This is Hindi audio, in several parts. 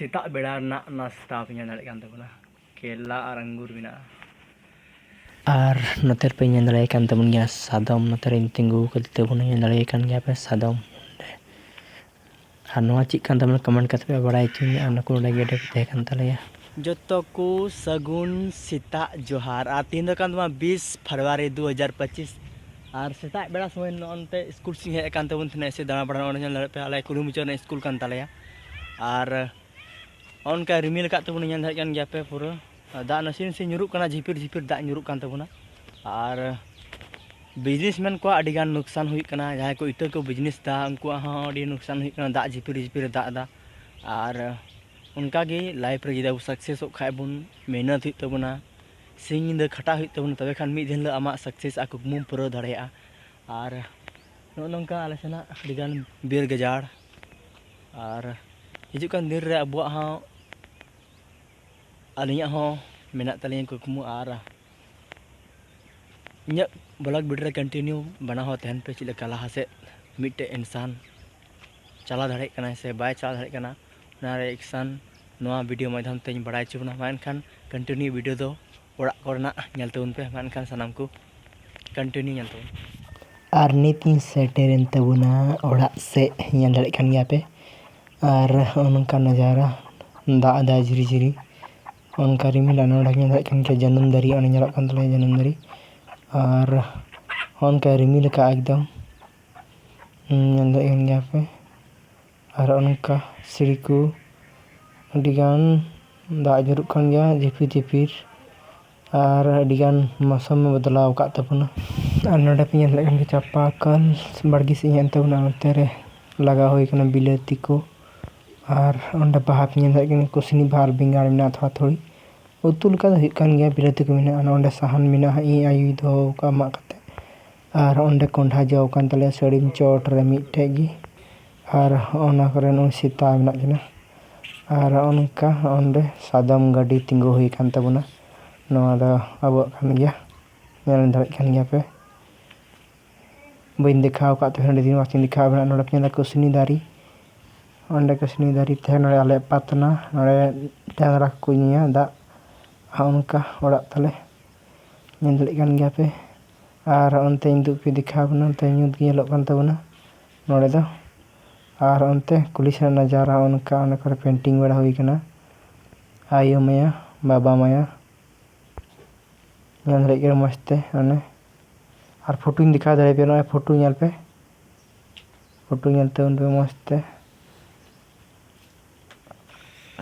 सेता बेड़ा नाश्ता पे दाड़े कान तबना केला और अंगूर बिना और नोतर पे दाड़े कान तबन गया सादम नोतर तिंगु कते बन दाड़े कान गया पे सादम और नोआ चिक कान तबन कमेंट करते पे बड़ाई चुनी और नको गेडे पे तहे कान तलेया जो को सगुन सेता जोहार और तीन कान 20 फरवरी 2025 और सेता बेड़ा समय नोनते स्कूल से हेज कान तबन थे से दाड़ा बड़ा दाड़े पे आले कुलू मुचाने स्कूल कान तलेया और उनका रिमिल का तबन हेज कान गया पे पूरा दा नसीन से nyuruk kana झिपिर झिपिर दा nyuruk kan tabuna और बिजनेसमैन को अडिगान नुकसान हुई कना जहां को इतर को बिजनेस दा उनको अडी नुकसान हुई कना दा झिपिर झिपिर दा दा और उनका गे लाइफ रे जदा सक्सेस खाय बुन मेहनत हुई तबना सिंग द खटा हुई तबना तबे खान मी दिन आमा सक्सेस आ कुकमुम पूरा दाड़ेया और नोनका आले सेना अडिगान बीर गजाड़ और हिजुकान दिन रे अबुआ हा अलिया हो मेना तलिया कुकमु और इन ब्लॉग वीडियो कंटिन्यू बना हो तहन पे चिले कला से मिट्टे इंसान चला दाड़े कना से बाय चला दाड़े कना ना एक्शन नोआ वीडियो माध्यम ते बड़ाई चुना मानखान कंटिन्यू वीडियो दो ओड़ा करना नेलतउन पे मानखान सनाम को कंटिन्यू नेलतउन और नीतिन सेटेरन तबुना ओड़ा से नेल दाड़े कान गया पे और उनका नज़ारा दा दा झिरी झिरी उनका रिमिला नोड़ा के जन्म दारी जन्म दारी और उनका रिमिल का एकदम गया पे और उनका सीढ़ी को अडिगान दा जुरुकान गया झिपिर झिपिर और अडिगान मौसम में बदलाव का तबना और नोड़ा पे के चापा कल बड़गी से तबना रे लगा हुई कना बिलाती को और उन्हें बाहा पे कुसनी भाल बेंगाड़ में थोड़ा थोड़ी उतुल का गया बिलाती को मेना साहन मेना इ आयु दो का माकते और उन्हें कोंढा जाओ कान तले सड़ीम चोट रे मिटे गी और ओना करे नो सीता मेना किना और उनका उन्हें सादम गाड़ी तिंगु हुई कान तबना नोआ दा अब कान गया नेल दाड़े कान गया पे बइन दिखाव का तो दिन वाचिन दिखाव बना नोड़ा पे कुसनी दारी अंडे कुसनी दारी थे नोड़े आले पातना नोड़े डांगरा को निया दा उनका ओड़ा तले नेल कान गया पे और उनते इंदु पे दिखाव बना ते न्यूद गेलो कान तबना नोड़े दो और उनते कुलिस नजारा उनका उन करे पेंटिंग बड़ा हुई कना आयो माया बाबा माया नेल के मस्ते अने और फोटो दिखा दाड़े पे ना फोटो नेल पे फोटो नेलते उन पे मस्ते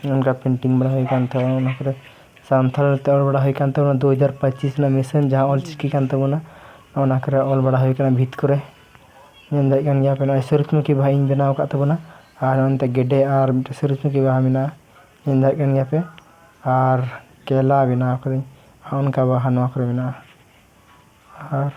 उनका पेंटिंग बड़ा हुई कान तबना उन करे सांथाल ते ऑल बड़ा हुई कान तबना 2025 ना मिशन जहां ऑल चिकी कान तबना उन करे ऑल बड़ा हुई कान भीत करे नेल दाड़े कान गया पे ना सूरजमुखी भाई इन बनाव का तबना और उनते गेडे और सूरजमुखी बाहा मेना नेल दाड़े कान गया पे और केला बनाव करे उनका बाहा नोआ करे मेना और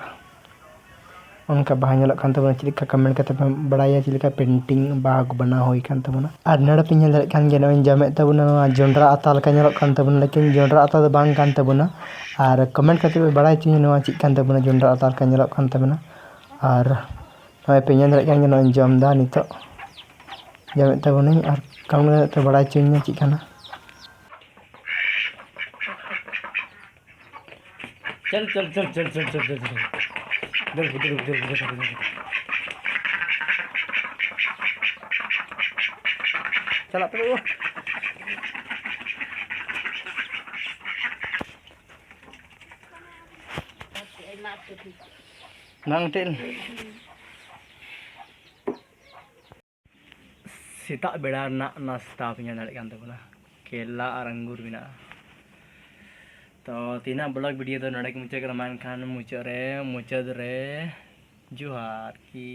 उनका बाहा नेल कान तबना चिलिका कमेंट करते पे बड़ाया चिलिका पेंटिंग बाहा को बना हुई कान तबना और नड़ा पे नेल दाड़े कान गया नोइन जामे तबना नोआ जोंडरा आता लका नेल कान तबना लेकिन जोंडरा आता दो बांग कान तबना और कमेंट करते पे बड़ाई चुनी नोआ चिक कान तबना जोंडरा आता लका नेल कान तबना और नोए पे नेल दाड़े कान नोइन जमदा नितो जामे तबना और कमेंट करते बड़ाई चुनी चिक काना चल चल चल चल चल चल चल चल चला पे नांगटेल सेता बेड़ा नाश्ता पे दाड़े कान तबना केला और अंगूर बिना तो तीना ब्लॉग वीडियो तो नड़े मुचाद मानखान मुचाद रे जोहार की